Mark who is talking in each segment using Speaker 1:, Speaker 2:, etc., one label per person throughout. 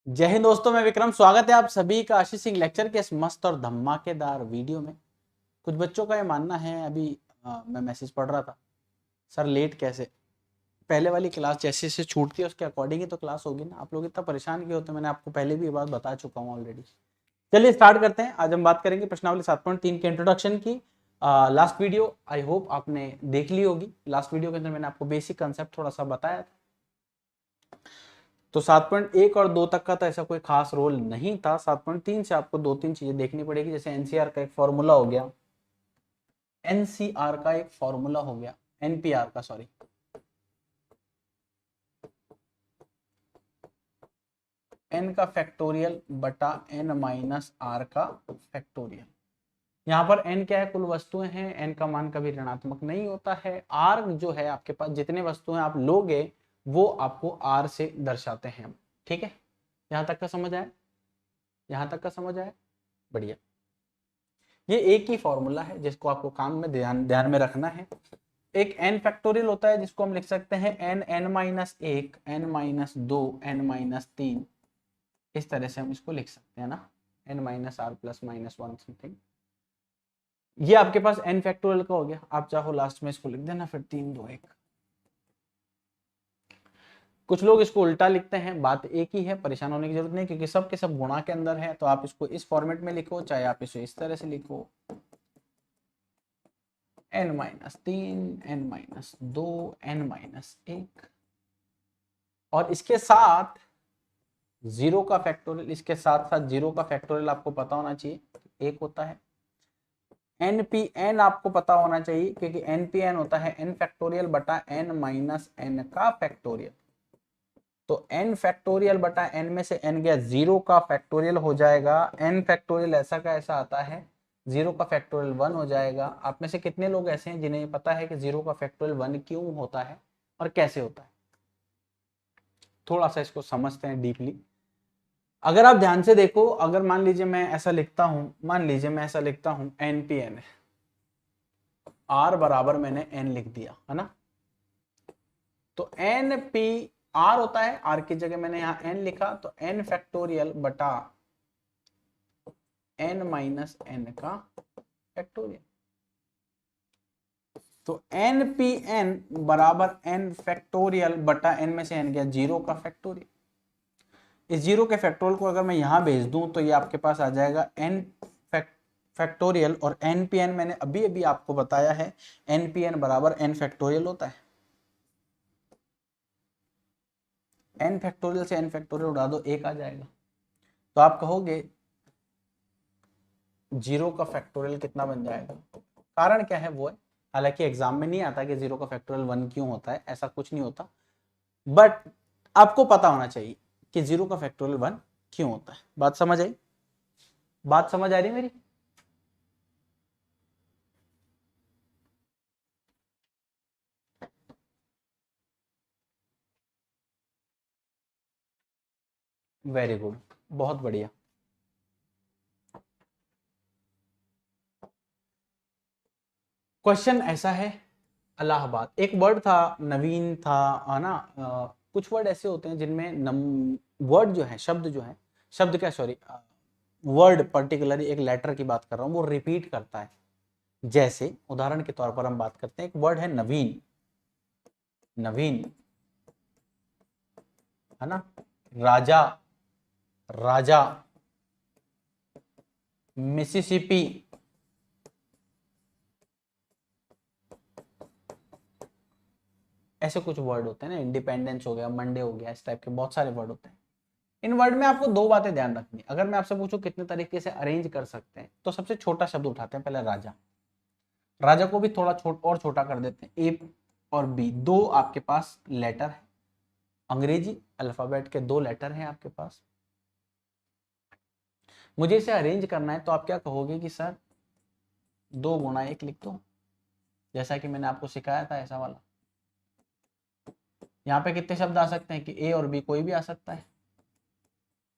Speaker 1: जय हिंद दोस्तों, मैं विक्रम। स्वागत है आप सभी का आशीष सिंह लेक्चर के इस मस्त और धमाकेदार वीडियो में। कुछ बच्चों का ये मानना है, अभी मैं मैसेज पढ़ रहा था, सर लेट कैसे? पहले वाली क्लास जैसे जैसे छूटती है उसके अकॉर्डिंग ही तो क्लास होगी ना। आप लोग इतना परेशान क्यों होते हैं? मैंने आपको पहले भी ये बात बता चुका हूँ ऑलरेडी। चलिए स्टार्ट करते हैं। आज हम बात करेंगे प्रश्नावली 7.3 के इंट्रोडक्शन की। लास्ट वीडियो आई होप आपने देख ली होगी। लास्ट वीडियो के अंदर मैंने आपको बेसिक कंसेप्ट थोड़ा सा बताया था। तो 7.1 और 2 तक का तो ऐसा कोई खास रोल नहीं था। 7.3 से आपको दो तीन चीजें देखनी पड़ेगी, जैसे एनसीआर का एक फॉर्मूला हो गया, एनसीआर का एक फॉर्मूला हो गया, एनपीआर का सॉरी, एन का फैक्टोरियल बटा एन माइनस आर का फैक्टोरियल। यहाँ पर एन क्या है? कुल वस्तुएं हैं। एन का मान कभी ऋणात्मक नहीं होता है। आर जो है आपके पास जितने वस्तुएं आप लोगे वो आपको आर से दर्शाते हैं। ठीक है, यहाँ तक का समझ आया? यहाँ तक का समझ आया? बढ़िया। ये एक ही फॉर्मूला है जिसको आपको काम में ध्यान में रखना है। एक एन फैक्टोरियल होता है जिसको हम लिख सकते हैं एन, एन माइनस एक, एन माइनस दो, एन माइनस तीन। इस तरह से हम इसको लिख सकते हैं ना, N minus R plus minus one something. ये आपके पास एन फैक्टोरियल का हो गया। आप चाहो लास्ट में इसको लिख देना फिर 3 2 1। कुछ लोग इसको उल्टा लिखते हैं, बात एक ही है, परेशान होने की जरूरत नहीं, क्योंकि सब के सब गुणा के अंदर है। तो आप इसको इस फॉर्मेट में लिखो, चाहे आप इसे इस तरह से लिखो, एन माइनस तीन, एन माइनस दो, एन माइनस एक, और इसके साथ जीरो का फैक्टोरियल। इसके साथ साथ जीरो का फैक्टोरियल आपको पता होना चाहिए, एक होता है। एन पी एन आपको पता होना चाहिए, क्योंकि एन पी एन होता है एन फैक्टोरियल बटा एन माइनस एन का फैक्टोरियल। तो एन फैक्टोरियल बटा एन में से एन गया, जीरो का फैक्टोरियल हो जाएगा। एन फैक्टोरियल ऐसा का ऐसा आता है, जीरो का फैक्टोरियल 1 हो जाएगा। आप में से कितने लोग ऐसे हैं जिन्हें पता है कि जीरो का फैक्टोरियल 1 क्यों होता है और कैसे होता है? थोड़ा सा इसको समझते हैं डीपली। अगर आप ध्यान से देखो, अगर मान लीजिए मैं ऐसा लिखता हूं, मान लीजिए मैं ऐसा लिखता हूं, एन पी एन, आर बराबर मैंने एन लिख दिया है ना। तो एन पी आर होता है, आर की जगह मैंने यहां एन लिखा, तो एन फैक्टोरियल बटा एन माइनस एन का फैक्टोरियल। तो एन पी एन बराबर एन फैक्टोरियल बटा एन में से एन गया, जीरो का फैक्टोरियल। इस जीरो के फैक्टोरियल को अगर मैं यहां भेज दूं तो ये आपके पास आ जाएगा एन फैक्टोरियल, और एन पी एन मैंने अभी अभी आपको बताया है, एन पी एन बराबर एन फैक्टोरियल होता है। एन फैक्टोरियल से एन फैक्टोरियल उड़ा दो, एक आ जाएगा। तो आप कहोगे जीरो का फैक्टोरियल कितना बन जाएगा? कारण क्या है वो है, हालांकि एग्जाम में नहीं आता कि जीरो का फैक्टोरियल 1 क्यों होता है, ऐसा कुछ नहीं होता, बट आपको पता होना चाहिए कि जीरो का फैक्टोरियल 1 क्यों होता है। बात समझ आई? बात समझ आ रही मेरी? वेरी गुड, बहुत बढ़िया। क्वेश्चन ऐसा है, इलाहाबाद, एक वर्ड था, नवीन था, है ना। कुछ वर्ड ऐसे होते हैं जिनमें वर्ड जो है, शब्द जो है, शब्द क्या सॉरी, वर्ड पर्टिकुलरली एक लेटर की बात कर रहा हूं, वो रिपीट करता है। जैसे उदाहरण के तौर पर हम बात करते हैं, एक वर्ड है नवीन, नवीन, है ना। राजा, राजा, मिसिसिपी, ऐसे कुछ वर्ड होते हैं ना, इंडिपेंडेंस हो गया, मंडे हो गया, इस टाइप के बहुत सारे वर्ड होते हैं। इन वर्ड में आपको दो बातें ध्यान रखनी। अगर मैं आपसे पूछूं कितने तरीके से अरेंज कर सकते हैं, तो सबसे छोटा शब्द उठाते हैं पहले, राजा। राजा को भी थोड़ा और छोटा कर देते हैं, ए और बी, दो आपके पास लेटर है, अंग्रेजी अल्फाबेट के दो लेटर हैं आपके पास। मुझे इसे अरेंज करना है, तो आप क्या कहोगे कि सर 2 गुणा 1 लिख दो, जैसा कि मैंने आपको सिखाया था ऐसा वाला। यहाँ पे कितने शब्द आ सकते हैं कि ए और बी कोई भी आ सकता है।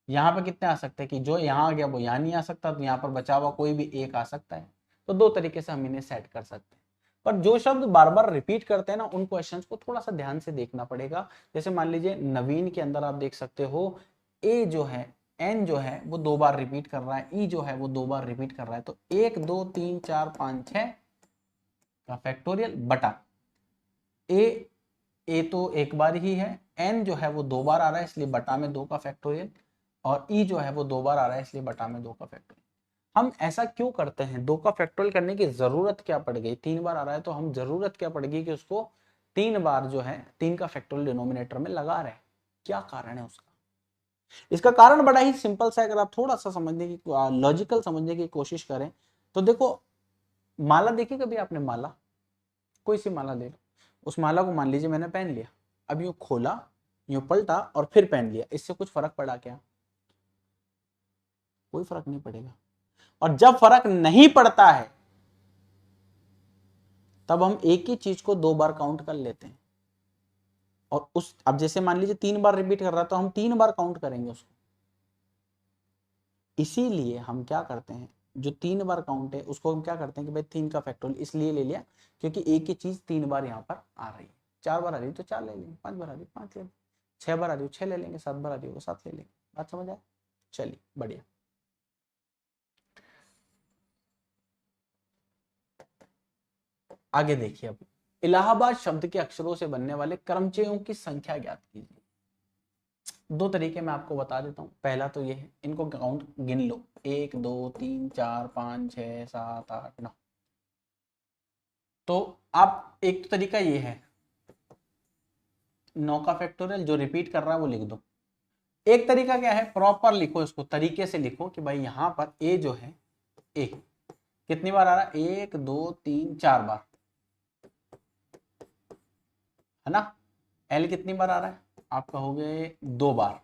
Speaker 1: यहाँ पे कितने आ सकते हैं कि जो यहाँ आ गया वो यहाँ नहीं आ सकता, तो यहाँ पर बचा हुआ कोई भी एक आ सकता है। तो दो तरीके से हम इन्हें सेट कर सकते हैं। पर जो शब्द बार बार रिपीट करते हैं ना, उन क्वेश्चंस को थोड़ा सा ध्यान से देखना पड़ेगा। जैसे मान लीजिए नवीन के अंदर आप देख सकते हो ए जो है एन जो है वो 2 बार रिपीट कर रहा है, ई जो है वो 2 बार रिपीट कर रहा है, तो 1 2 3 4 5 6 का फैक्टोरियल बटा ए तो एक बार ही है, एन जो है वो 2 बार आ रहा है इसलिए बटा में 2 का फैक्टोरियल, और ई जो है वो 2 बार आ रहा है इसलिए बटा में 2 का फैक्टोरियल। हम ऐसा क्यों करते हैं, 2 का फैक्टोरियल करने की जरूरत क्या पड़ गई, 3 बार आ रहा है तो हम जरूरत क्या पड़ गई कि उसको 3 बार जो है 3 का फैक्टोरियल डिनोमिनेटर में लगा रहे हैं, क्या कारण है उसका? इसका कारण बड़ा ही सिंपल सा है, अगर आप थोड़ा सा समझने की लॉजिकल समझने की कोशिश करें तो देखो, माला देखी कभी आपने, माला कोई सी माला ले लो, उस माला को मान लीजिए मैंने पहन लिया, अब यूं खोला, यूं पलटा और फिर पहन लिया, इससे कुछ फर्क पड़ा क्या? कोई फर्क नहीं पड़ेगा। और जब फर्क नहीं पड़ता है तब हम एक ही चीज को 2 बार काउंट कर लेते हैं, और उस अब जैसे मान लीजिए 3 बार रिपीट कर रहा है तो हम 3 बार काउंट करेंगे उसको। इसीलिए हम क्या करते हैं, जो 3 बार काउंट है उसको हम क्या करते हैं कि भाई 3 का फैक्टोरियल इसलिए ले लिया क्योंकि एक ही चीज 3 बार यहाँ पर आ रही है, 4 बार आ रही है तो 4 ले लेंगे, 5 बार आ रही है 5 ले लेंगे, 6 बार आ रही है 6 ले लेंगे, 7 बार आ रही है 7 ले लेंगे। बात समझ आए? चलिए बढ़िया। आगे देखिए, अब इलाहाबाद शब्द के अक्षरों से बनने वाले क्रमचयों की संख्या ज्ञात कीजिए। 2 तरीके मैं आपको बता देता हूँ, पहला तो ये है, इनको काउंट गिन लो, 1 2 3 4 5 6 7 8 9। तो आप एक तो तरीका ये है, 9 का फैक्टोरियल जो रिपीट कर रहा है वो लिख दो। एक तरीका क्या है, प्रॉपर लिखो इसको, तरीके से लिखो कि भाई यहां पर ए जो है, ए कितनी बार आ रहा है, 1 2 3 4 बार, है ना। एल कितनी बार आ रहा है, आप कहोगे 2 बार,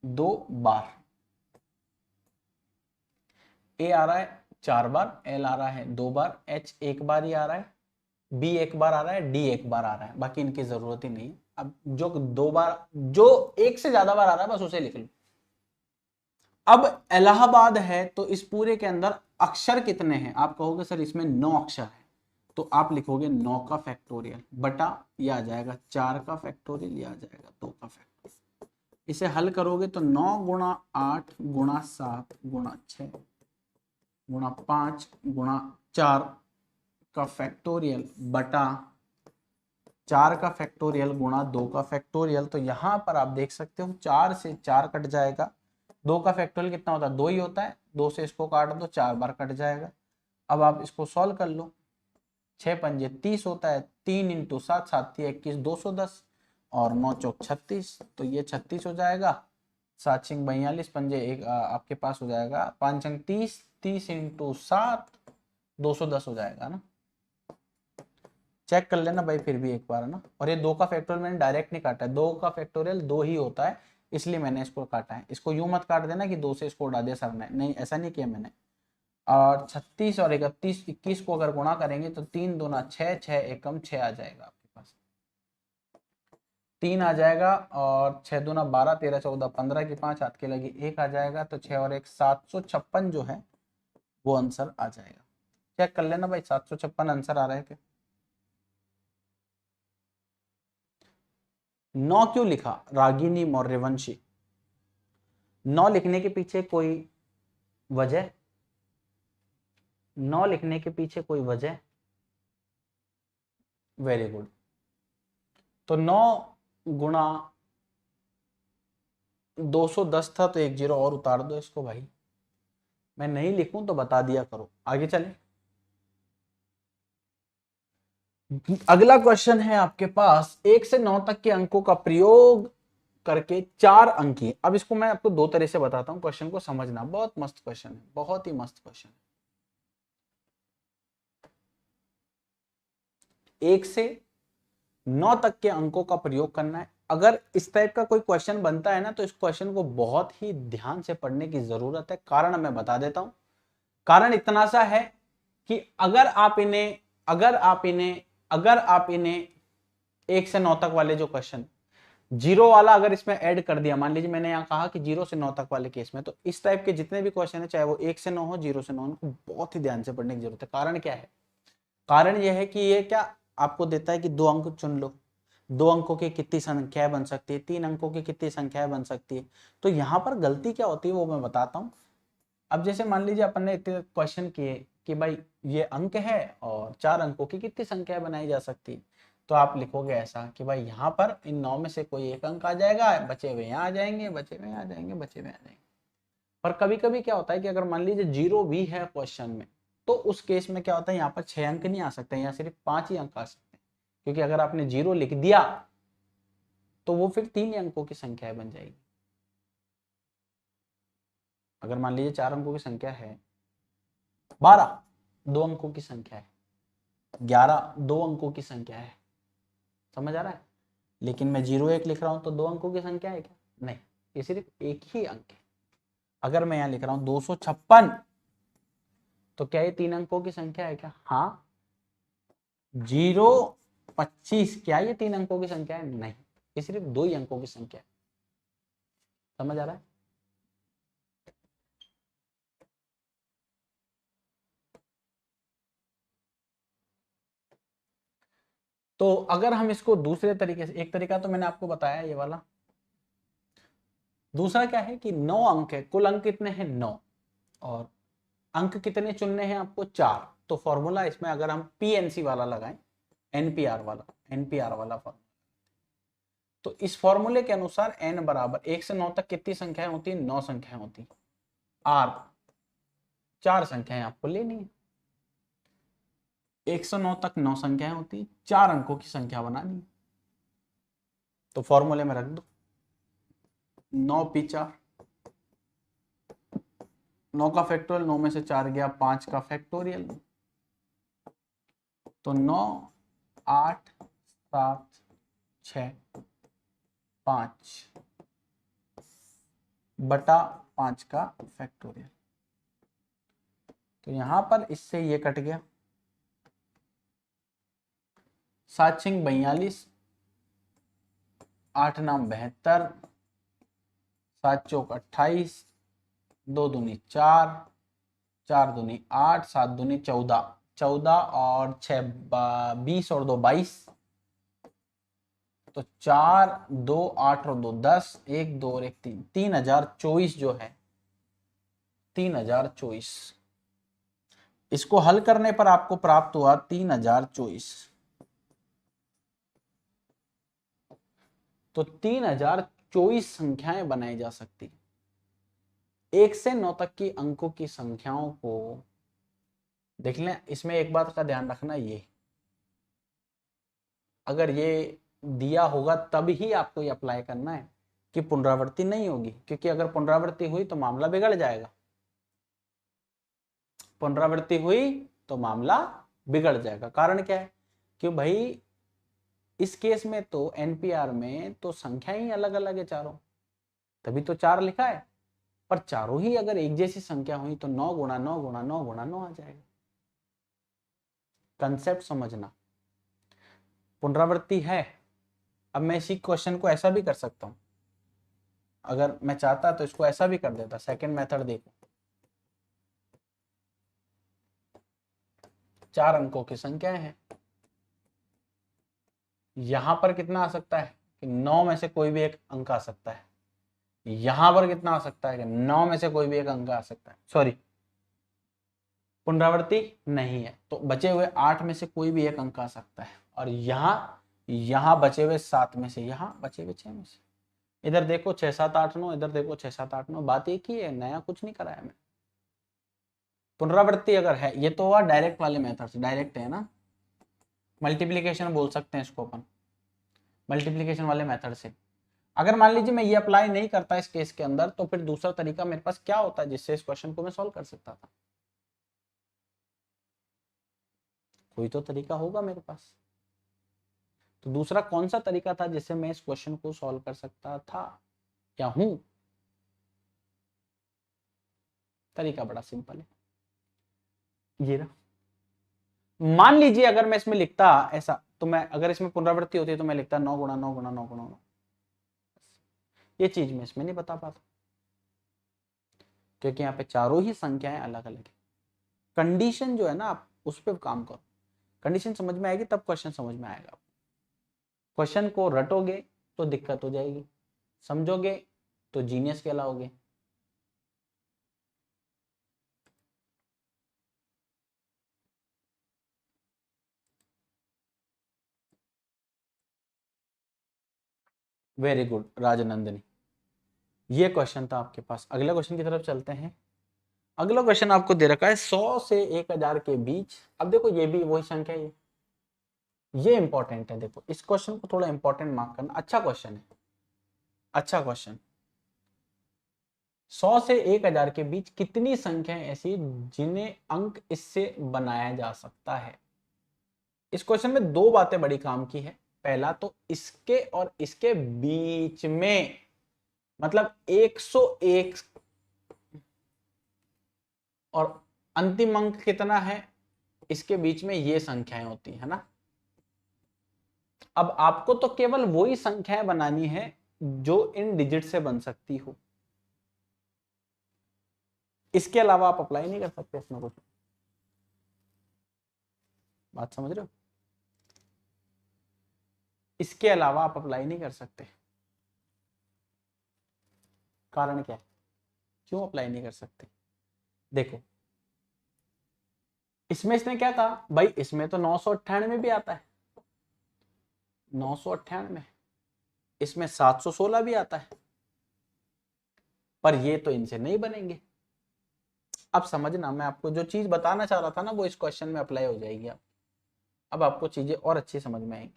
Speaker 1: 2 बार। ए आ रहा है 4 बार, एल आ रहा है 2 बार, एच एक बार ही आ रहा है, बी एक बार आ रहा है, डी एक बार आ रहा है, बाकी इनकी जरूरत ही नहीं है। अब जो 2 बार, जो एक से ज्यादा बार आ रहा है बस उसे लिख लो। अब इलाहाबाद है तो इस पूरे के अंदर अक्षर कितने हैं, आप कहोगे सर इसमें 9 अक्षर है, तो आप लिखोगे 9 का फैक्टोरियल बटा, ये आ जाएगा 4 का फैक्टोरियल, ये आ जाएगा 2 का फैक्टोरियल। इसे हल करोगे तो 9 गुणा 8 गुणा 7 गुणा 6 गुणा 5 गुणा 4 का फैक्टोरियल बटा 4 का फैक्टोरियल गुणा 2 का फैक्टोरियल। तो यहां पर आप देख सकते हो 4 से 4 कट जाएगा, 2 का फैक्टोरियल कितना होता है, 2 ही होता है, 2 से इसको काट दो 4 बार कट जाएगा। अब आप इसको सॉल्व कर लो, 6 पंजे 30 होता है, 3 इंटू 7 7 21 210 और 9 चौक 36, तो ये 36 हो जाएगा, 7 छिंग 42 पंजे एक आपके पास हो जाएगा, 5 छंग 30, 30 इंटू 7 210 हो जाएगा ना। चेक कर लेना भाई फिर भी एक बार, है ना। और ये 2 का फैक्टोरियल मैंने डायरेक्ट नहीं काटा है, 2 का फैक्टोरियल 2 ही होता है इसलिए मैंने इसको काटा है। इसको यूं मत काट देना कि 2 से इसको उड़ा दे सर ने, नहीं ऐसा नहीं किया मैंने। और 36 और 31 21 को अगर गुणा करेंगे तो 3 दूना 6 6 एकम 6 आ जाएगा आपके पास, 3 आ जाएगा, और 6 दूना 12 13 14 15 की 5 हाथ के लगी 1 आ जाएगा, तो 6 और 1 756 जो है वो आंसर आ जाएगा। चेक कर लेना भाई 756 आंसर आ रहा है क्या। 9 क्यों लिखा, रागिनी मौर्यवंशी, 9 लिखने के पीछे कोई वजह, 9 लिखने के पीछे कोई वजह, वेरी गुड। तो 9 गुणा 210 था तो 1 जीरो और उतार दो इसको भाई, मैं नहीं लिखूं तो बता दिया करो। आगे चले, अगला क्वेश्चन है आपके पास, 1 से 9 तक के अंकों का प्रयोग करके 4 अंकी। अब इसको मैं आपको 2 तरह से बताता हूं, क्वेश्चन को समझना, बहुत मस्त क्वेश्चन है, बहुत ही मस्त क्वेश्चन है। 1 से 9 तक के अंकों का प्रयोग करना है। अगर इस टाइप का कोई क्वेश्चन बनता है ना तो इस क्वेश्चन को बहुत ही ध्यान से पढ़ने की जरूरत है। कारण मैं बता देता हूं, कारण इतना सा है कि अगर आप इन्हें 1 से 9 तक वाले जो क्वेश्चन, जीरो वाला अगर इसमें ऐड कर दिया, मान लीजिए मैंने यहाँ कहा कि 0 से 9 तक वाले केस में, तो इस टाइप के जितने भी क्वेश्चन है चाहे वो 1 से 9 हो 0 से 9, उनको बहुत ही ध्यान से पढ़ने की जरूरत है। कारण क्या है, कारण यह है कि ये क्या आपको देता है कि 2 अंक चुन लो, 2 अंकों की कितनी संख्याएं बन सकती है, 3 अंकों की कितनी संख्याएं बन सकती है। तो यहाँ पर गलती क्या होती है वो मैं बताता हूँ। अब जैसे मान लीजिए अपन ने इतने क्वेश्चन किए कि भाई ये अंक है और 4 अंकों की कितनी संख्याएं बनाई जा सकती है, तो आप लिखोगे ऐसा कि भाई यहाँ पर इन 9 में से कोई एक अंक आ जाएगा, बचे हुए यहाँ आ जाएंगे, बचे हुए आ जाएंगे, बचे हुए आ जाएंगे। पर कभी कभी क्या होता है कि अगर मान लीजिए 0 भी है क्वेश्चन में, तो उस केस में क्या होता है यहाँ पर 6 अंक नहीं आ सकते, यहाँ सिर्फ 5 ही अंक आ सकते हैं, क्योंकि अगर आपने 0 लिख दिया तो वो फिर 3 अंकों की संख्या बन जाएगी। अगर मान लीजिए 4 अंकों की संख्या है, 12 2 अंकों की संख्या है, 11 2 अंकों की संख्या है, समझ आ रहा है। लेकिन मैं 0 1 लिख रहा हूं तो 2 अंकों की संख्या है क्या? नहीं, ये सिर्फ एक ही अंक है। अगर मैं यहां लिख रहा हूं 256, तो क्या ये 3 अंकों की संख्या है क्या? हाँ। 0 25 क्या ये 3 अंकों की संख्या है? नहीं, ये सिर्फ 2 ही अंकों की संख्या है। समझ आ रहा है। तो अगर हम इसको दूसरे तरीके से, एक तरीका तो मैंने आपको बताया ये वाला, दूसरा क्या है कि 9 अंक है, कुल अंक कितने हैं? 9, और अंक कितने चुनने हैं आपको? 4। तो फॉर्मूला इसमें अगर हम पीएनसी वाला लगाएं, एनपीआर वाला फॉर्मूला, तो इस फॉर्मूले के अनुसार n बराबर 1 से 9 तक कितनी संख्याएं होती हैं? 9 संख्याएं होती हैं। r 4 संख्याएं आपको लेनी है। 1 से 9 तक 9 संख्याएं होती हैं, 4 अंकों की संख्या बनानी है। तो फॉर्मूले में रख दो 9 पी 4, 9 का फैक्टोरियल, 9 में से 4 गया, 5 का फैक्टोरियल, तो 9 8 7 6 5 बटा 5 का फैक्टोरियल। तो यहां पर इससे ये कट गया, 7 6 42, 8 9 72, 7 चौक 28, 2 दूनी 4, 4 दूनी 8, 7 दूनी 14, 14 और 6 20 और 2 22, तो 4 2 8 और 2 10, 1 2 और 1 3, 3024 जो है, 3024। इसको हल करने पर आपको प्राप्त हुआ 3024। तो 3024 संख्याएं बनाई जा सकती। 1 से 9 तक की अंकों की संख्याओं को देख लें। इसमें एक बात का ध्यान रखना, ये अगर ये दिया होगा तब ही आपको ये अप्लाई करना है कि पुनरावृत्ति नहीं होगी, क्योंकि अगर पुनरावृत्ति हुई तो मामला बिगड़ जाएगा। पुनरावृत्ति हुई तो मामला बिगड़ जाएगा। कारण क्या है कि भाई इस केस में तो एनपीआर में तो संख्या ही अलग अलग है चारों, तभी तो 4 लिखा है। पर चारों ही अगर एक जैसी संख्या हुई तो 9 गुणा 9 गुणा 9 गुणा 9 आ जाएगा। कंसेप्ट समझना। पुनरावृत्ति है। अब मैं इसी क्वेश्चन को ऐसा भी कर सकता हूं, अगर मैं चाहता तो इसको ऐसा भी कर देता। सेकंड मेथड देखो, 4 अंकों की संख्या है, यहां पर कितना आ सकता है कि 9 में से कोई भी एक अंक आ सकता है। यहां पर कितना आ सकता है कि 9 में से कोई भी एक अंक आ सकता है। सॉरी, पुनरावृत्ति नहीं है तो बचे हुए 8 में से कोई भी एक अंक आ सकता है। और यहां बचे हुए 7 में से, यहां बचे हुए 6 में से। इधर देखो 6 7 8 9, इधर देखो 6 7 8 9, बात एक ही है, नया कुछ नहीं कराया मैं। पुनरावृत्ति अगर है, ये तो हुआ डायरेक्ट वाले मेथड से, डायरेक्ट है ना, मल्टीप्लीकेशन बोल सकते हैं इसको अपन, मल्टीप्लीकेशन वाले मेथड से। अगर मान लीजिए मैं ये अप्लाई नहीं करता इस केस के अंदर, तो फिर दूसरा तरीका मेरे पास क्या होता है जिससे इस क्वेश्चन को मैं सॉल्व कर सकता था? कोई तो तरीका होगा मेरे पास। तो दूसरा कौन सा तरीका था जिससे मैं इस क्वेश्चन को सॉल्व कर सकता था या हूं? तरीका बड़ा सिंपल है, ये रहा। मान लीजिए अगर मैं इसमें लिखता ऐसा, तो मैं अगर इसमें पुनरावृत्ति होती तो मैं लिखता 9 गुणा 9 गुणा 9 गुणा 9। ये चीज मैं इसमें नहीं बता पाता, क्योंकि यहाँ पे चारों ही संख्याएं अलग अलग है। कंडीशन जो है ना, आप उस पर काम करो, कंडीशन समझ में आएगी तब क्वेश्चन समझ में आएगा। क्वेश्चन को रटोगे तो दिक्कत हो जाएगी, समझोगे तो जीनियस कहलाओगे। वेरी गुड राजनंदिनी, ये क्वेश्चन था आपके पास। अगले क्वेश्चन की तरफ चलते हैं। अगला क्वेश्चन आपको दे रखा है 100 से 1000 के बीच। अब देखो ये भी वही संख्या है, ये इंपॉर्टेंट है। देखो इस क्वेश्चन को थोड़ा इंपॉर्टेंट मार्क करना, अच्छा क्वेश्चन है, अच्छा क्वेश्चन। 100 से 1000 के बीच कितनी संख्याएं ऐसी जिन्हें अंक इससे बनाया जा सकता है। इस क्वेश्चन में दो बातें बड़ी काम की है। पहला तो इसके और इसके बीच में, मतलब 101 और अंतिम अंक कितना है, इसके बीच में ये संख्याएं होती है ना। अब आपको तो केवल वही संख्याएं बनानी है जो इन डिजिट से बन सकती हो, इसके अलावा आप अप्लाई नहीं कर सकते इसमें कुछ। बात समझ रहे हो? इसके अलावा आप अप्लाई नहीं कर सकते। कारण क्या है, क्यों अप्लाई नहीं कर सकते? देखो इसमें इसने क्या कहा भाई, इसमें तो 998 भी आता है, 998, इसमें 716 भी आता है, पर ये तो इनसे नहीं बनेंगे। अब समझना, मैं आपको जो चीज बताना चाह रहा था ना वो इस क्वेश्चन में अप्लाई हो जाएगी। अब आपको चीजें और अच्छी समझ में आएंगी।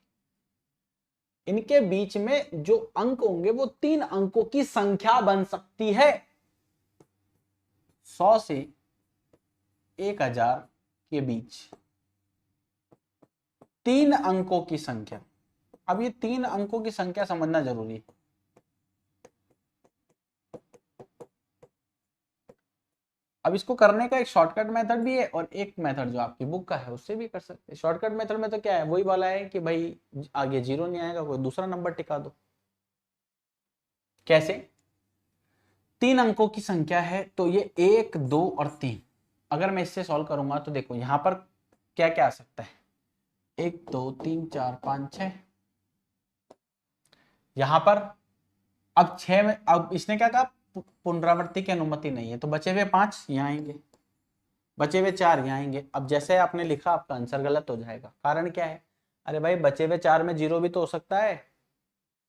Speaker 1: इनके बीच में जो अंक होंगे वो 3 अंकों की संख्या बन सकती है। 100 से 1000 के बीच 3 अंकों की संख्या। अब ये 3 अंकों की संख्या समझना जरूरी है। अब इसको करने का एक शॉर्टकट मेथड भी है और एक मेथड जो आपकी बुक का है उससे भी कर सकते हैं। शॉर्टकट मेथड में तो क्या है, वही वाला है कि भाई आगे 0 नहीं आएगा, कोई दूसरा नंबर टिका दो। कैसे? 3 अंकों की संख्या है तो ये 1, 2 और 3। अगर मैं इससे सॉल्व करूंगा तो देखो यहां पर क्या क्या आ सकता है, 1 2 3 4 5 6। यहां पर अब 6 में, अब इसने क्या कहा पुनरावृत्ति की अनुमति नहीं है, तो बचे हुए 5 यहाँ आएंगे, बचे हुए 4 यहाँ आएंगे। अब जैसे आपने लिखा आपका आंसर गलत हो जाएगा। कारण क्या है, अरे भाई बचे हुए 4 में 0 भी तो हो सकता है,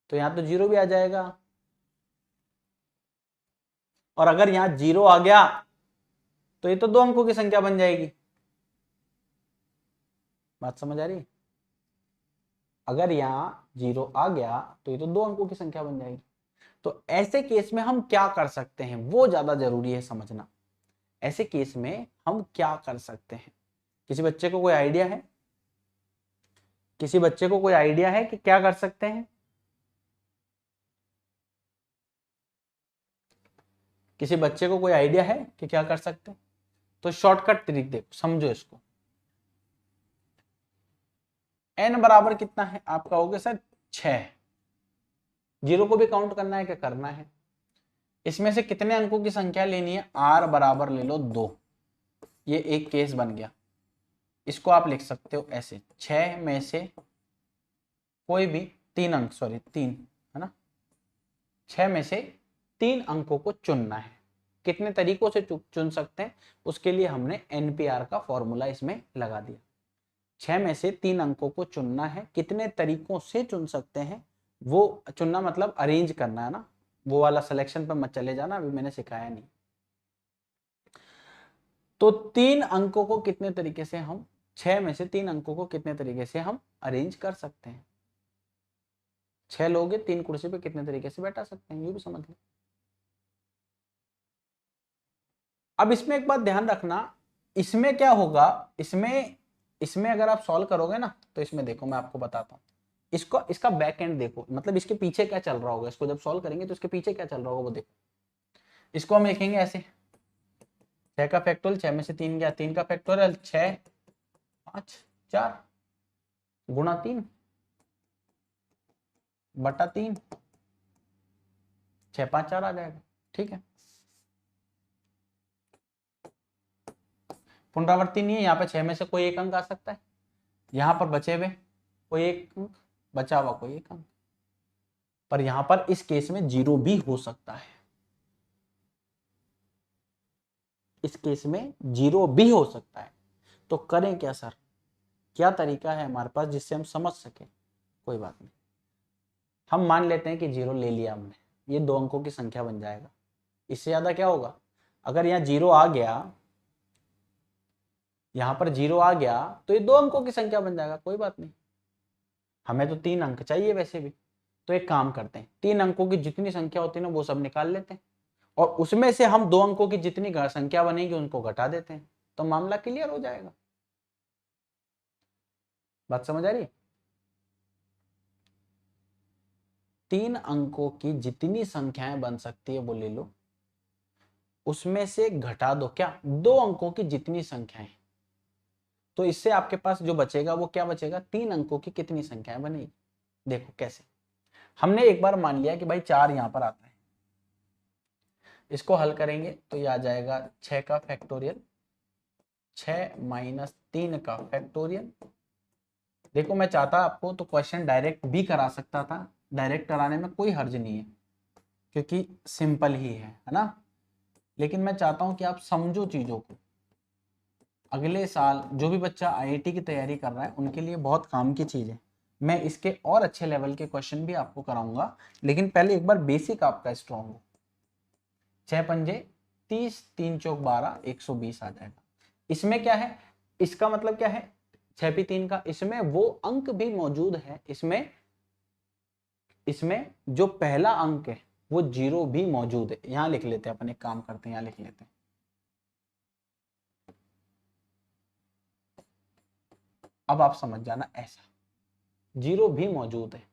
Speaker 1: तो यहाँ तो 0 भी आ जाएगा। और अगर यहाँ 0 आ गया तो ये तो 2 अंकों की संख्या बन जाएगी। बात समझ आ रही है? अगर यहाँ 0 आ गया तो ये तो 2 अंकों की संख्या बन जाएगी। तो ऐसे केस में हम क्या कर सकते हैं वो ज्यादा जरूरी है समझना। ऐसे केस में हम क्या कर सकते हैं, किसी बच्चे को कोई आइडिया है? किसी बच्चे को कोई आइडिया है कि क्या कर सकते हैं? किसी बच्चे को कोई आइडिया है कि क्या कर सकते हैं? तो शॉर्टकट ट्रिक देखो, समझो इसको। n बराबर कितना है आपका, हो गया सर 6। 0 को भी काउंट करना है क्या? करना है। इसमें से कितने अंकों की संख्या लेनी है? r बराबर ले लो 2। ये एक केस बन गया। इसको आप लिख सकते हो ऐसे, 6 में से कोई भी 3 अंक, सॉरी 3 है ना, 6 में से 3 अंकों को चुनना है। कितने तरीकों से चुन सकते हैं, उसके लिए हमने NPR का फॉर्मूला इसमें लगा दिया। 6 में से 3 अंकों को चुनना है, कितने तरीकों से चुन सकते हैं, वो चुनना मतलब अरेंज करना है ना, वो वाला सिलेक्शन पर मत चले जाना, अभी मैंने सिखाया नहीं। तो 3 अंकों को कितने तरीके से हम, 6 में से 3 अंकों को कितने तरीके से हम अरेंज कर सकते हैं। 6 लोग 3 कुर्सी पे कितने तरीके से बैठा सकते हैं, ये भी समझ लो। अब इसमें एक बात ध्यान रखना, इसमें क्या होगा, इसमें इसमें अगर आप सॉल्व करोगे ना तो इसमें देखो मैं आपको बताता हूँ, इसको इसका बैक एंड देखो, मतलब इसके पीछे क्या चल रहा होगा, इसको जब सॉल्व करेंगे तो इसके पीछे क्या चल रहा होगा वो देखो। इसको हम लिखेंगे ऐसे, 6 का फैक्टोरियल, 6 में से 3 गया, 3 का फैक्टोरियल 6 5 4 गुणा 3 बटा 3, 6 5 4 आ जाएगा। ठीक है, पुनरावृत्ति नहीं है यहाँ पे, 6 में से कोई एक अंक आ सकता है, यहाँ पर बचे हुए कोई एक अंक, बचा हुआ कोई एक अंक। पर यहां पर इस केस में 0 भी हो सकता है, इस केस में 0 भी हो सकता है। तो करें क्या सर, क्या तरीका है हमारे पास जिससे हम समझ सके? कोई बात नहीं, हम मान लेते हैं कि 0 ले लिया हमने, ये 2 अंकों की संख्या बन जाएगा। इससे ज्यादा क्या होगा, अगर यहाँ 0 आ गया, यहां पर 0 आ गया तो ये 2 अंकों की संख्या बन जाएगा। कोई बात नहीं, हमें तो 3 अंक चाहिए वैसे भी। तो एक काम करते हैं, 3 अंकों की जितनी संख्या होती है ना वो सब निकाल लेते हैं, और उसमें से हम 2 अंकों की जितनी संख्या बनेगी उनको घटा देते हैं, तो मामला क्लियर हो जाएगा। बात समझ आ रही है? 3 अंकों की जितनी संख्याएं बन सकती है वो ले लो, उसमें से घटा दो क्या, 2 अंकों की जितनी संख्याएं। तो इससे आपके पास जो बचेगा वो क्या बचेगा, 3 अंकों की कितनी संख्याएं बनेगी। देखो कैसे, हमने एक बार मान लिया कि भाई 4 यहां पर आता है, इसको हल करेंगे तो ये आ जाएगा 6 का फैक्टोरियल, 6 माइनस 3 का फैक्टोरियल। देखो मैं चाहता आपको तो क्वेश्चन डायरेक्ट भी करा सकता था, डायरेक्ट कराने में कोई हर्ज नहीं है क्योंकि सिंपल ही है ना। लेकिन मैं चाहता हूं कि आप समझो चीजों को, अगले साल जो भी बच्चा आईआईटी की तैयारी कर रहा है उनके लिए बहुत काम की चीज है। मैं इसके और अच्छे लेवल के क्वेश्चन भी आपको कराऊंगा, लेकिन पहले एक बार बेसिक आपका स्ट्रॉन्ग हो। 6 पंजे 30, 3 चौक 12, 120 आ जाएगा। इसमें क्या है, इसका मतलब क्या है, 6 पी 3 का, इसमें वो अंक भी मौजूद है, इसमें जो पहला अंक है वो 0 भी मौजूद है। यहां लिख लेते हैं, अपन एक काम करते हैं, यहां लिख लेते हैं, अब आप समझ जाना, ऐसा 0 भी मौजूद है।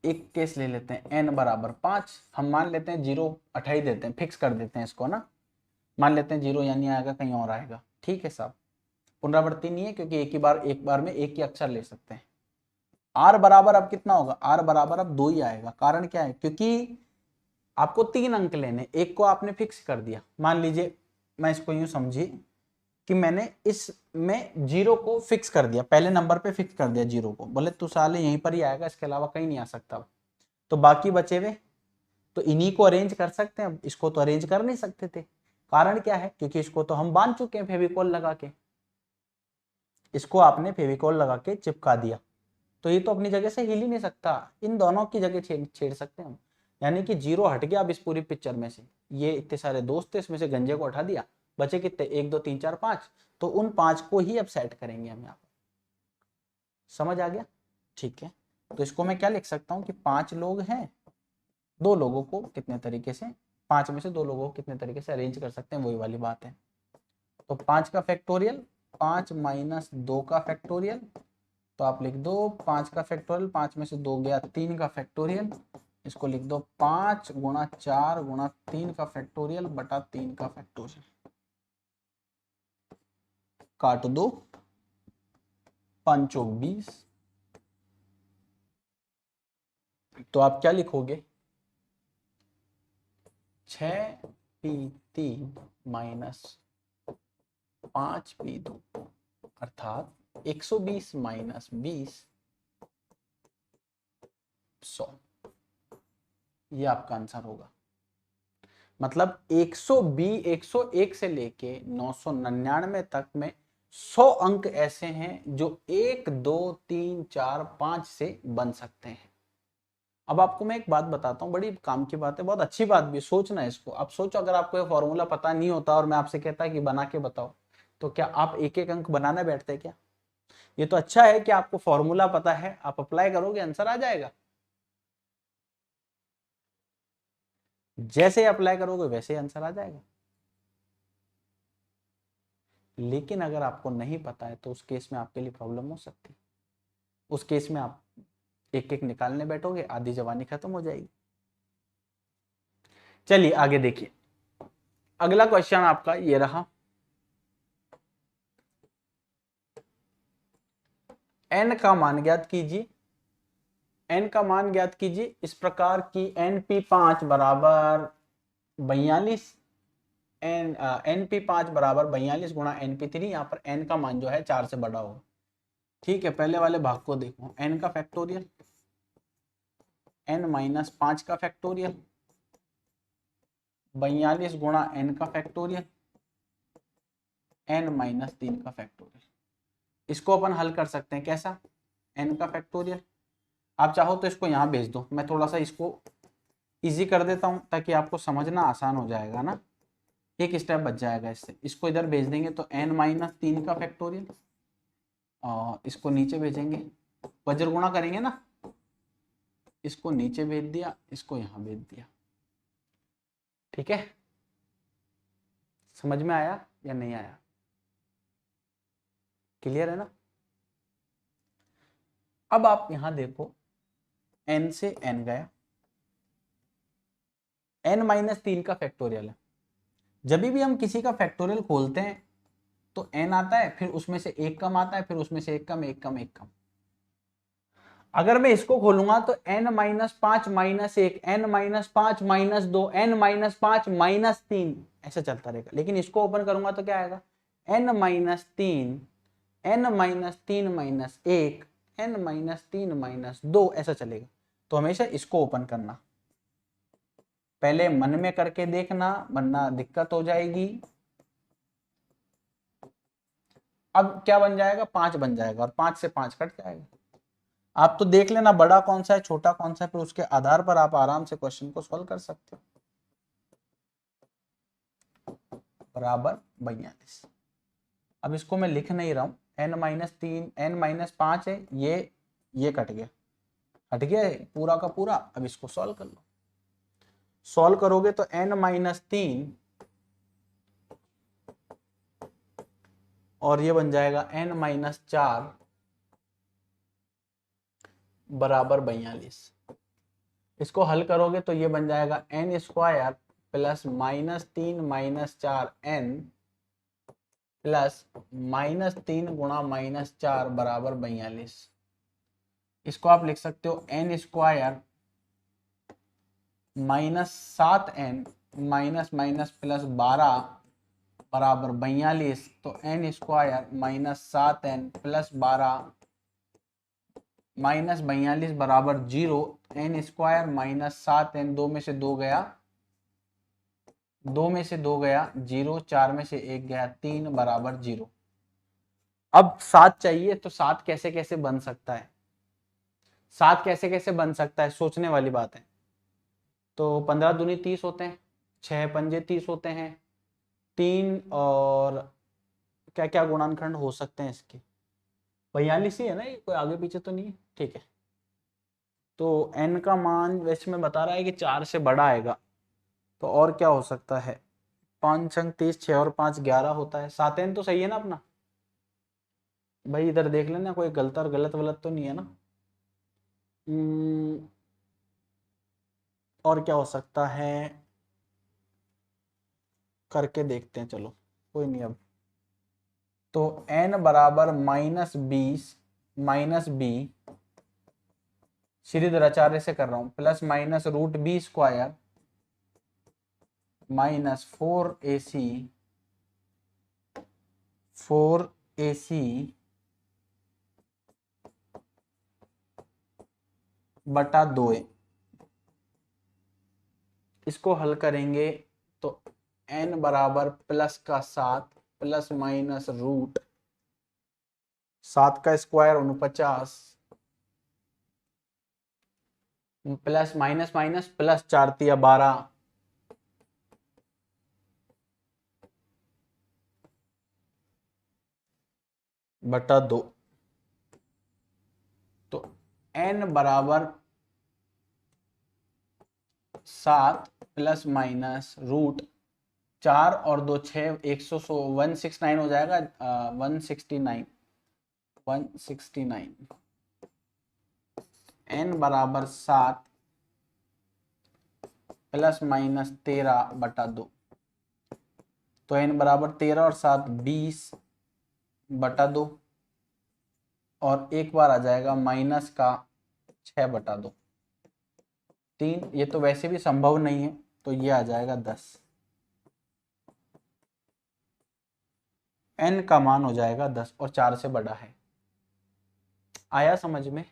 Speaker 1: एक केस ले लेते हैं, n बराबर 5, हम मान लेते हैं 0 हटा ही देते हैं, फिक्स कर देते हैं इसको ना, मान लेते हैं 0 यानी आएगा, कहीं और आएगा। ठीक है साहब, पुनरावृत्ति नहीं है क्योंकि एक बार में एक ही अक्षर ले सकते हैं। r बराबर अब कितना होगा, r बराबर अब 2 ही आएगा। कारण क्या है, क्योंकि आपको 3 अंक लेने, एक को आपने फिक्स कर दिया। मान लीजिए मैं इसको यूं समझिए कि मैंने इसमें 0 को फिक्स कर दिया, पहले नंबर पे फिक्स कर दिया 0 को, बोले तो साले यहीं पर ही आएगा, इसके अलावा कहीं नहीं आ सकता। तो बाकी बचे हुए तो इन्हीं को अरेंज कर सकते हैं, इसको तो अरेंज कर नहीं सकते थे। कारण क्या है, क्योंकि इसको तो हम बांध चुके हैं फेविकॉल लगा के, इसको आपने फेविकॉल लगा के चिपका दिया, तो ये तो अपनी जगह से हिल ही नहीं सकता। इन दोनों की जगह छेड़ सकते हैं हम, यानी कि 0 हट गया अब इस पूरी पिक्चर में से। ये इतने सारे दोस्त थे, इसमें से गंजे को हटा दिया, बचे कितने, 1 2 3 4 5, तो उन 5 को ही अब सेट करेंगे हम यहाँ पर। समझ आ गया? ठीक है, तो इसको मैं क्या लिख सकता हूँ कि 5 लोग हैं, 2 लोगों को कितने तरीके से, 5 में से 2 लोगों को कितने तरीके से अरेंज कर सकते हैं, वही वाली बात है। तो 5 का फैक्टोरियल, 5 माइनस 2 का फैक्टोरियल, तो आप लिख दो 5 का फैक्टोरियल, 5 में से 2 गया, 3 का फैक्टोरियल, इसको लिख दो 5 गुणा 4 गुणा 3 का फैक्टोरियल बटा 3 का फैक्टोरियल, काट दो, 5 चौक 20। तो आप क्या लिखोगे, 6p3 माइनस 5p2 अर्थात 120 माइनस 20, 100। ये आपका आंसर होगा। मतलब 101 से लेके 999 तक में 100 अंक ऐसे हैं जो 1 2 3 4 5 से बन सकते हैं। अब आपको मैं एक बात बताता हूँ, बड़ी काम की बात है, बहुत अच्छी बात भी, सोचना है इसको। आप सोचो अगर आपको ये फॉर्मूला पता नहीं होता और मैं आपसे कहता कि बना के बताओ, तो क्या आप एक एक अंक बनाना बैठते क्या? ये तो अच्छा है कि आपको फॉर्मूला पता है, आप अप्लाई करोगे आंसर आ जाएगा। जैसे अप्लाई करोगे वैसे ही आंसर आ जाएगा। लेकिन अगर आपको नहीं पता है तो उस केस में आपके लिए प्रॉब्लम हो सकती है। उस केस में आप एक एक निकालने बैठोगे, आधी जवानी खत्म हो जाएगी। चलिए आगे देखिए, अगला क्वेश्चन आपका ये रहा, n का मान ज्ञात कीजिए। n का मान ज्ञात कीजिए इस प्रकार की, np5 बराबर 42, np5 बराबर 42 गुणा np3, यहाँ पर n का मान जो है 4 से बड़ा होगा। ठीक है, पहले वाले भाग को देखो, n का फैक्टोरियल, n-5 का फैक्टोरियल, 42 गुणा n का फैक्टोरियल, n-3 का फैक्टोरियल। इसको अपन हल कर सकते हैं कैसा, n का फैक्टोरियल, आप चाहो तो इसको यहाँ भेज दो, मैं थोड़ा सा इसको इजी कर देता हूँ ताकि आपको समझना आसान हो जाएगा ना, एक स्टेप बच जाएगा इससे। इसको इधर भेज देंगे तो n-3 का फैक्टोरियल, और इसको नीचे भेजेंगे, वज्र गुणा करेंगे ना, इसको नीचे भेज दिया, इसको यहाँ भेज दिया। ठीक है, समझ में आया या नहीं आया, क्लियर है ना। अब आप यहां देखो, n से n गया, n-3 का फैक्टोरियल है। जब भी हम किसी का फैक्टोरियल खोलते हैं तो n आता है, फिर उसमें से एक कम आता है, फिर उसमें से एक कम, एक कम, एक कम। अगर मैं इसको खोलूंगा तो n-5 -1, n-5 -2, n-5 -3 ऐसा चलता रहेगा। लेकिन इसको ओपन करूंगा तो क्या आएगा, n-3, n-3 -1, n-3 -2 ऐसा चलेगा। तो हमेशा इसको ओपन करना, पहले मन में करके देखना वरना दिक्कत हो जाएगी। अब क्या बन जाएगा, 5 बन जाएगा, और 5 से 5 कट जाएगा। आप तो देख लेना बड़ा कौन सा है छोटा कौन सा है, फिर उसके आधार पर आप आराम से क्वेश्चन को सॉल्व कर सकते हो। बराबर 42। अब इसको मैं लिख नहीं रहा हूं, n-3, n-5 है, ये कट गया, हट गया है पूरा का पूरा। अब इसको सॉल्व कर लो, सॉल्व करोगे तो n-3 और ये बन जाएगा n-4 बराबर 42। इसको हल करोगे तो ये बन जाएगा n² प्लस -3 4 n प्लस -3 गुणा -4 बराबर 42। इसको आप लिख सकते हो n² -7n minus minus plus 12 बराबर 42। तो n² -7n प्लस 12 माइनस 42 बराबर 0। n² -7n, 2 में से 2 गया, 2 में से 2 गया 0, 4 में से 1 गया 3 बराबर 0। अब 7 चाहिए, तो 7 कैसे कैसे बन सकता है, 7 कैसे कैसे बन सकता है, सोचने वाली बात है। तो 15 दूनी 30 होते हैं, 6 पंजे 30 होते हैं, 3 और क्या क्या गुणनखंड हो सकते हैं इसके, 42 ही है ना ये, कोई आगे पीछे तो नहीं है। ठीक है, तो n का मान वैसे में बता रहा है कि 4 से बड़ा आएगा, तो और क्या हो सकता है, 5 अंक 30, 6 और 5 11 होता है, 7n तो सही है ना अपना भाई, इधर देख लेना कोई गलत और गलत वलत तो नहीं है ना। और क्या हो सकता है, करके देखते हैं, चलो कोई नहीं। अब तो n बराबर -20 -b, श्रीधराचार्य से कर रहा हूं, प्लस माइनस √b² -4ac बटा 2a। इसको हल करेंगे तो n बराबर प्लस का 7 प्लस माइनस √7 का square 49 plus minus minus plus 4 तिया 12 बटा 2। तो n बराबर 7 प्लस माइनस √4 और 2 6 169 हो जाएगा, 169 n बराबर 7 प्लस माइनस 13 बटा 2। तो n बराबर 13 और 7 20 बटा 2, और एक बार आ जाएगा माइनस का 6 बटा 2, 3। ये तो वैसे भी संभव नहीं है, तो ये आ जाएगा 10। n का मान हो जाएगा 10 और 4 से बड़ा है। आया समझ में?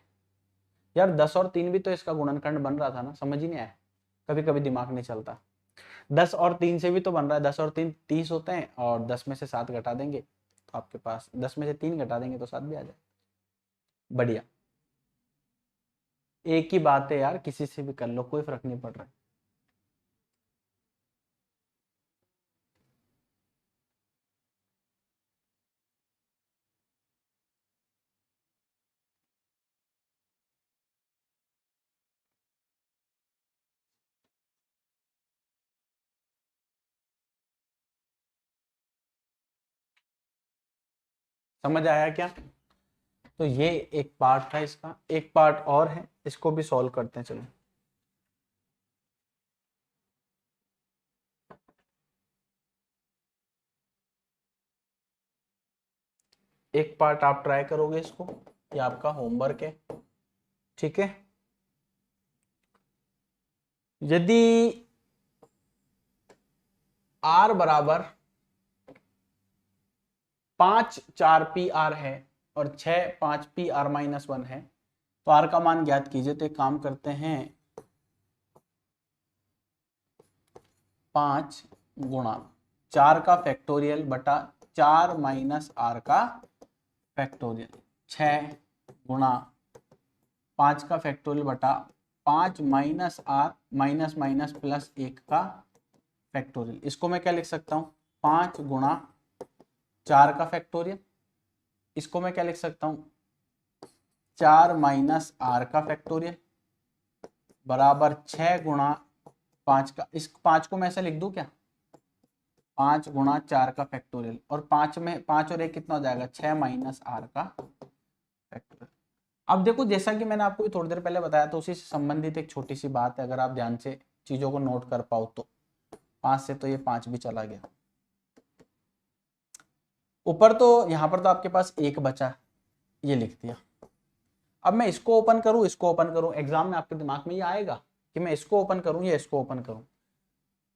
Speaker 1: यार 10 और 3 भी तो इसका गुणनखंड बन रहा था ना, समझ ही नहीं आया? कभी कभी दिमाग नहीं चलता। 10 और 3 से भी तो बन रहा है, 10 और 3 30 होते हैं, और 10 में से 7 घटा देंगे तो आपके पास 10 में से 3 घटा देंगे तो 7 भी आ जाए। बढ़िया, एक ही बात है यार, किसी से भी कर लो, कोई फर्क नहीं पड़ रहा है। समझ आया क्या? तो ये एक पार्ट था इसका, एक पार्ट और है, इसको भी सॉल्व करते हैं चलो। एक पार्ट आप ट्राई करोगे इसको, ये आपका होमवर्क है, ठीक है? यदि r बराबर 5 4 पी आर है और 6 5 पी आर माइनस 1 है, तो r का मान ज्ञात कीजिए। तो एक काम करते हैं, 5 गुणा 4 का फैक्टोरियल बटा 4 माइनस आर का फैक्टोरियल, 6 गुणा 5 का फैक्टोरियल बटा 5 minus R minus minus plus 1 का फैक्टोरियल। इसको मैं क्या लिख सकता हूँ, 5 गुणा 4 का फैक्टोरियल, इसको मैं क्या लिख सकता हूँ, 4 माइनस आर का फैक्टोरियल बराबर 6 गुणा 5 का, इस 5 को मैं ऐसे लिख दूं क्या, 5 गुणा 4 का फैक्टोरियल, और 5 में 5 और 1 कितना हो जाएगा, 6 माइनस आर का फैक्टोरियल। अब देखो, जैसा कि मैंने आपको थोड़ी देर पहले बताया, तो उसी से संबंधित एक छोटी सी बात है, अगर आप ध्यान से चीजों को नोट कर पाओ तो। 5 से तो ये 5 भी चला गया, ऊपर तो यहाँ पर तो आपके पास 1 बचा, ये लिख दिया। अब मैं इसको ओपन करूं, इसको ओपन करूं, एग्जाम में आपके दिमाग में ये आएगा कि मैं इसको ओपन करूं या इसको ओपन करूं।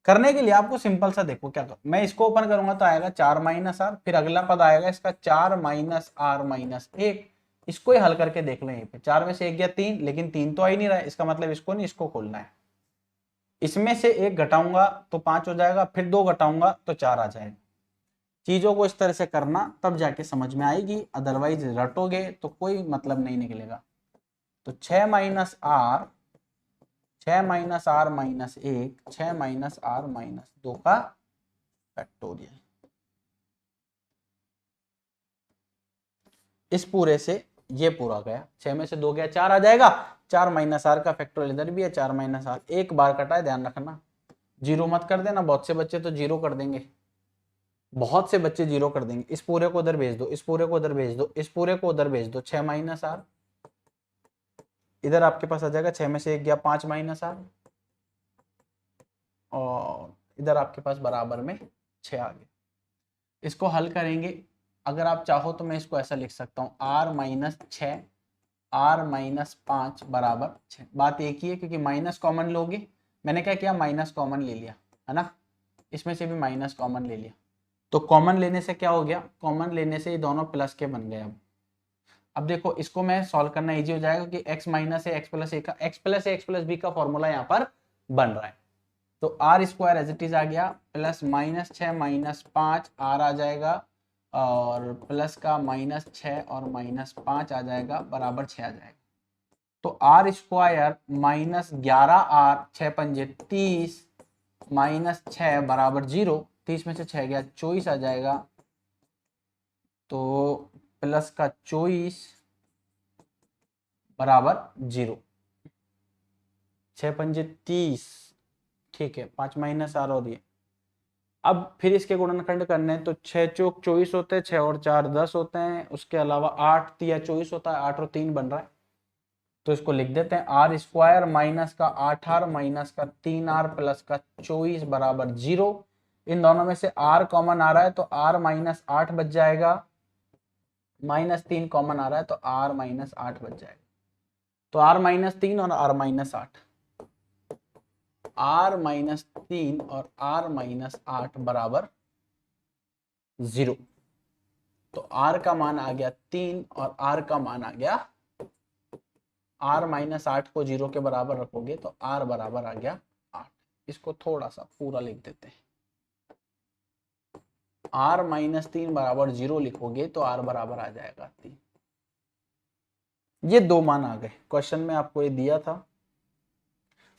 Speaker 1: करने के लिए आपको सिंपल सा देखो क्या करो, मैं इसको ओपन करूंगा तो आएगा 4 माइनस आर, फिर अगला पद आएगा इसका 4 माइनस आर माइनस 1। इसको ही हल करके देख लो, यहीं पे 4 में से 1 गया 3, लेकिन 3 तो आ ही नहीं रहा है, इसका मतलब इसको नहीं, इसको खोलना है। इसमें से 1 घटाऊंगा तो 5 हो जाएगा, फिर 2 घटाऊंगा तो 4 आ जाएगा। चीजों को इस तरह से करना, तब जाके समझ में आएगी, अदरवाइज रटोगे तो कोई मतलब नहीं निकलेगा। तो 6 minus R, 6 minus R minus 1, 6 minus R minus 2 का फैक्टोरियल। इस पूरे से ये पूरा गया, 6 में से 2 गया 4 आ जाएगा, 4 माइनस आर का फैक्टोरियल इधर भी है, 4 माइनस आर, एक बार कटा है, ध्यान रखना, जीरो मत कर देना, बहुत से बच्चे तो जीरो कर देंगे, बहुत से बच्चे जीरो कर देंगे। इस पूरे को उधर भेज दो, इस पूरे को उधर भेज दो, इस पूरे को उधर भेज दो, 6 माइनस आर इधर आपके पास आ जाएगा, 6 में से 1 गया 5 माइनस आर, और इधर आपके पास बराबर में 6 आ गए। इसको हल करेंगे, अगर आप चाहो तो मैं इसको ऐसा लिख सकता हूँ, r माइनस 6 r माइनस 5 बराबर 6। बात एक ही है, क्योंकि माइनस कॉमन लोगे, मैंने क्या किया, माइनस कॉमन ले लिया है ना, इसमें से भी माइनस कॉमन ले लिया, तो कॉमन लेने से क्या हो गया, कॉमन लेने से ये दोनों प्लस के बन गए। अब देखो, इसको मैं सॉल्व करना इजी हो जाएगा कि x माइनस है x प्लस ए का, x plus A x plus B का फॉर्मूला यहाँ पर बन रहा है। तो R square as it is आ गया, प्लस माइनस 6 माइनस 5 आर आ जाएगा, और प्लस का माइनस 6 और माइनस 5 आ जाएगा, बराबर 6 आ जाएगा। तो आर स्क्वायर माइनस 11 आर, 6 पंजे 30 माइनस 6 बराबर 0, 30 में से 6 गया 24 आ जाएगा, तो प्लस का 24 बराबर 0, 6 पंजे 30, ठीक है, 5 माइनस आर और ये। अब फिर इसके गुणनखंड करने हैं, तो 6 चौक 24 होते हैं, 6 और 4 10 होते हैं, उसके अलावा 8 तिया 24 होता है, 8 और 3 बन रहा है, तो इसको लिख देते हैं, आर स्क्वायर माइनस का 8r माइनस का 3r प्लस का 24 बराबर 0। इन दोनों में से r कॉमन आ रहा है, तो r माइनस 8 बच जाएगा, माइनस 3 कॉमन आ रहा है, तो r माइनस 8 बच जाएगा। तो r माइनस 3 और r माइनस 8, r माइनस 3 और r माइनस 8 बराबर 0। तो r का मान आ गया 3 और r का मान आ गया r माइनस 8 को 0 के बराबर रखोगे तो r बराबर आ गया 8। इसको थोड़ा सा पूरा लिख देते हैं। r माइनस 3 बराबर 0 लिखोगे तो r बराबर आ जाएगा 3। ये दो मान आ गए। क्वेश्चन में आपको ये दिया था,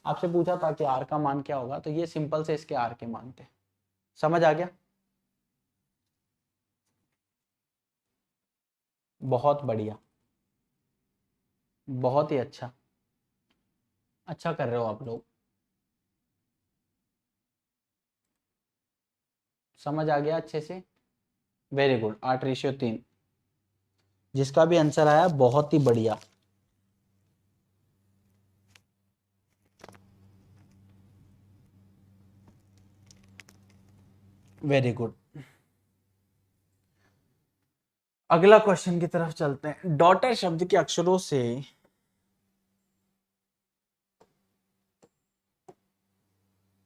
Speaker 1: आपसे पूछा था कि r का मान क्या होगा, तो ये सिंपल से इसके r के मान थे। समझ आ गया? बहुत बढ़िया, बहुत ही अच्छा, अच्छा कर रहे हो आप लोग। समझ आ गया अच्छे से? Very good. 8:3। जिसका भी आंसर आया बहुत ही बढ़िया। Very good. अगला क्वेश्चन की तरफ चलते हैं। डॉटर शब्द के अक्षरों से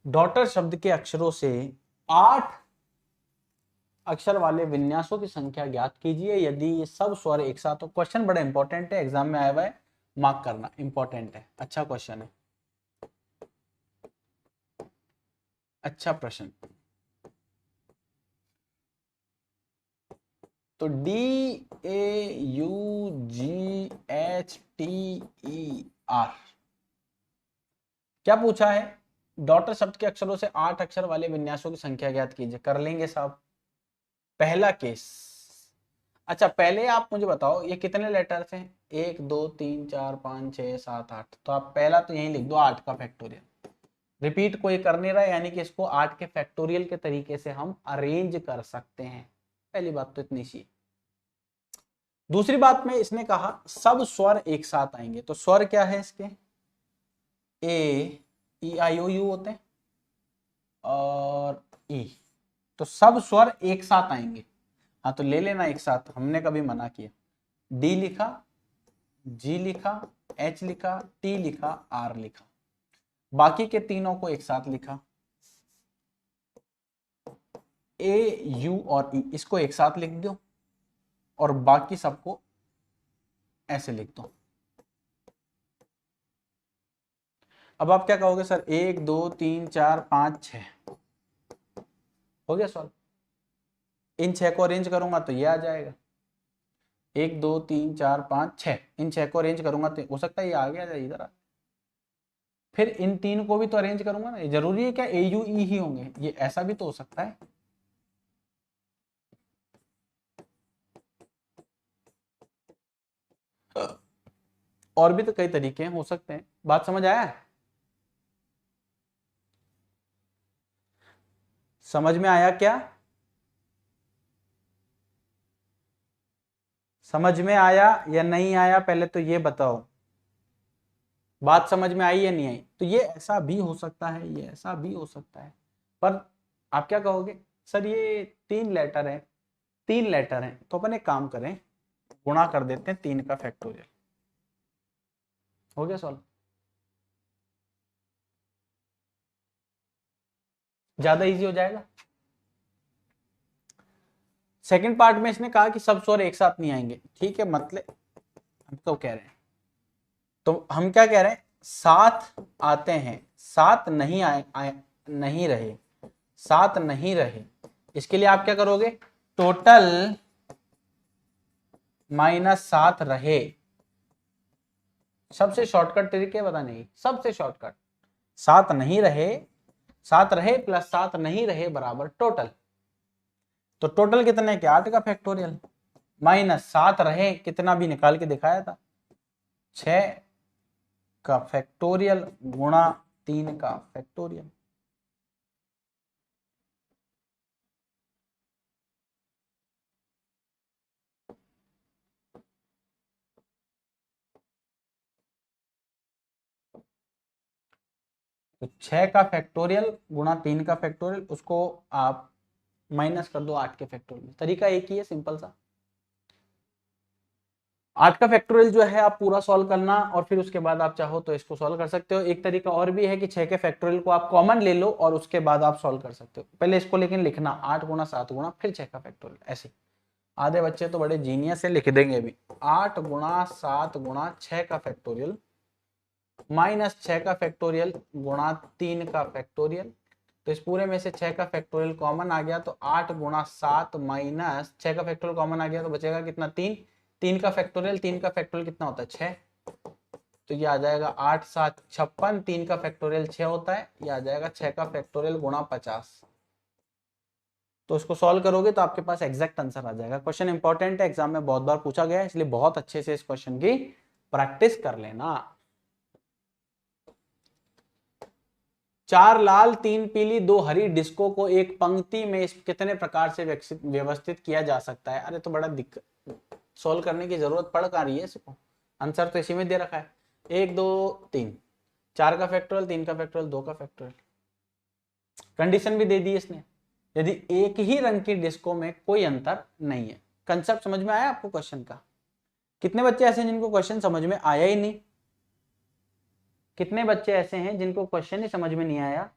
Speaker 1: डॉटर शब्द के अक्षरों से 8 अक्षर वाले विन्यासों की संख्या ज्ञात कीजिए यदि ये सब स्वर एक साथ हो। क्वेश्चन बड़ा इंपॉर्टेंट है, एग्जाम में आया हुआ है, मार्क करना इंपॉर्टेंट है। अच्छा क्वेश्चन है, अच्छा प्रश्न। तो DAUGHTER क्या पूछा है? डॉटर शब्द के अक्षरों से 8 अक्षर वाले विन्यासों की संख्या ज्ञात कीजिए। कर लेंगे साहब। पहला केस। अच्छा पहले आप मुझे बताओ ये कितने लेटर्स हैं? 1 2 3 4 5 6 7 8। तो आप पहला तो यही लिख दो 8 का फैक्टोरियल। रिपीट कोई कर नहीं रहा है, यानी कि इसको 8 के फैक्टोरियल के तरीके से हम अरेंज कर सकते हैं। पहली बात तो इतनी सी। दूसरी बात में इसने कहा सब स्वर एक साथ आएंगे, तो स्वर क्या है इसके? ए ई आई ओ यू होते हैं और ई। तो सब स्वर एक साथ आएंगे। हाँ तो ले लेना एक साथ, हमने कभी मना किया। डी लिखा, जी लिखा, एच लिखा, टी लिखा, आर लिखा। बाकी के तीनों को एक साथ लिखा। ए यू और ई इसको एक साथ लिख दो और बाकी सबको ऐसे लिख दो। अब आप क्या कहोगे सर? 1 2 3 4 5 6 हो गया सॉल्व। इन 6 को अरेंज करूंगा तो ये आ जाएगा। 1 2 3 4 5 6, इन 6 को अरेंज करूंगा तो हो सकता है ये आ गया जाए इधर। फिर इन तीन को भी तो अरेंज करूंगा ना। जरूरी है क्या ए यू ई ही होंगे? ये ऐसा भी तो हो सकता है। और भी तो कई तरीके हो सकते हैं। बात समझ आया? समझ में आया क्या? समझ में आया या नहीं आया पहले तो ये बताओ। बात समझ में आई या नहीं आई? तो ये ऐसा भी हो सकता है, ये ऐसा भी हो सकता है। पर आप क्या कहोगे? सर ये 3 लेटर है, 3 लेटर हैं, तो अपन एक काम करें, गुणा कर देते हैं 3 का फैक्टोरियल। हो गया सॉल्व। ज्यादा इजी हो जाएगा। सेकंड पार्ट में इसने कहा कि सब स्वर एक साथ नहीं आएंगे। ठीक है, मतलब हम तो कह रहे हैं, तो हम क्या कह रहे हैं? साथ आते हैं, साथ नहीं नहीं रहे, साथ नहीं रहे। इसके लिए आप क्या करोगे? टोटल माइनस साथ रहे। सबसे शॉर्टकट तरीके बताने की, सबसे शॉर्टकट। साथ नहीं रहे, साथ रहे प्लस साथ नहीं रहे बराबर टोटल। तो टोटल कितने के? 8 का फैक्टोरियल माइनस साथ रहे कितना भी निकाल के दिखाया था, 6 का फैक्टोरियल गुणा 3 का फैक्टोरियल। तो 6 का फैक्टोरियल गुणा 3 का फैक्टोरियल, उसको आप माइनस कर दो 8 के फैक्टोरियल। तरीका एक ही है, सिंपल सा। 8 का फैक्टोरियल जो है आप पूरा सॉल्व करना और फिर उसके बाद आप चाहो तो इसको सॉल्व कर सकते हो। एक तरीका और भी है कि 6 के फैक्टोरियल को आप कॉमन ले लो और उसके बाद आप सॉल्व कर सकते हो। पहले इसको लेकिन लिखना 8 गुणा 7 गुणा फिर 6 का फैक्टोरियल, ऐसे। आधे बच्चे तो बड़े जीनियस से लिख देंगे भी। 8 गुणा 7 गुणा 6 का फैक्टोरियल माइनस 6 का फैक्टोरियल गुणा 3 का फैक्टोरियल। तो इस पूरे में से 6 का फैक्टोरियल कॉमन आ गया, तो 8 गुणा 7 माइनस 6 का फैक्टोरियल कॉमन आ गया, तो बचेगा कितना 3। 3 का फैक्टोरियल कितना होता है 6, तो ये आ जाएगा 8 7 56। 3 का फैक्टोरियल 6 होता है, ये आ जाएगा 6 का फैक्टोरियल गुणा 50। तो इसको सॉल्व करोगे तो आपके पास एग्जैक्ट आंसर आ जाएगा। क्वेश्चन इंपॉर्टेंट है, एग्जाम में बहुत बार पूछा गया है, इसलिए बहुत अच्छे से इस क्वेश्चन की प्रैक्टिस कर लेना। 4 लाल 3 पीली 2 हरी डिस्को को एक पंक्ति में कितने प्रकार से व्यवस्थित किया जा सकता है। अरे तो बड़ा दिक्कत, सॉल्व करने की जरूरत पड़ कहाँ रही है इसको, आंसर तो इसी में दे रखा है 1 2 3। 4 का फैक्टोरियल 3 का फैक्टोरियल 2 का फैक्टोरियल, कंडीशन भी दे दी इसने, यदि एक ही रंग की डिस्को में कोई अंतर नहीं है। कंसेप्ट समझ में आया आपको क्वेश्चन का? कितने बच्चे ऐसे हैं जिनको क्वेश्चन समझ में आया ही नहीं? कितने बच्चे ऐसे हैं जिनको क्वेश्चन ही समझ में नहीं आया?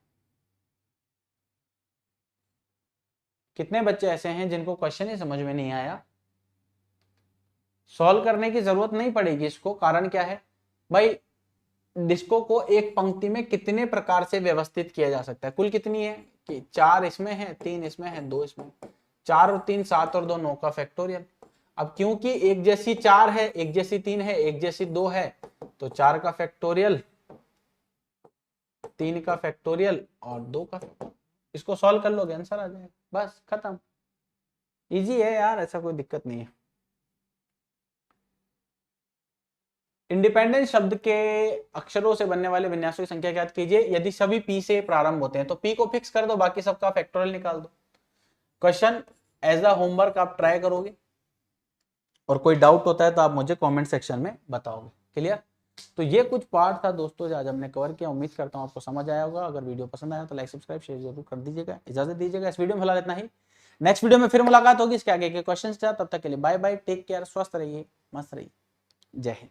Speaker 1: कितने बच्चे ऐसे हैं जिनको क्वेश्चन ही समझ में नहीं आया? सॉल्व करने की जरूरत नहीं पड़ेगी इसको। कारण क्या है भाई, डिस्को को एक पंक्ति में कितने प्रकार से व्यवस्थित किया जा सकता है, कुल कितनी है कि 4 इसमें है 3 इसमें है 2 इसमें, 4 और 3 7 और 2 9 का फैक्टोरियल। अब क्योंकि एक जैसी 4 है, एक जैसी 3 है, एक जैसी 2 है, तो 4 का फैक्टोरियल 3 का फैक्टोरियल और 2 का फैक्टोरियल, इसको सॉल्व कर लोगे आंसर आ जाएगा, बस खत्म। इजी है यार, ऐसा कोई दिक्कत नहीं है। इंडिपेंडेंस शब्द के अक्षरों से बनने वाले विन्यासों की संख्या ज्ञात कीजिए यदि सभी पी से प्रारंभ होते हैं। तो पी को फिक्स कर दो, बाकी सबका फैक्टोरियल निकाल दो। क्वेश्चन एज अ होमवर्क आप ट्राई करोगे, और कोई डाउट होता है तो आप मुझे कमेंट सेक्शन में बताओगे। क्लियर? तो ये कुछ पार्ट था दोस्तों जो आज हमने कवर किया। उम्मीद करता हूँ आपको समझ आया होगा। अगर वीडियो पसंद आया तो लाइक सब्सक्राइब शेयर जरूर कर दीजिएगा। इजाजत दीजिएगा, इस वीडियो में फिलहाल इतना ही। नेक्स्ट वीडियो में फिर मुलाकात होगी इसके आगे के क्वेश्चन से। तब तक के लिए बाय बाय, टेक केयर, स्वस्थ रहिए, मस्त रहिए, जय हिंद।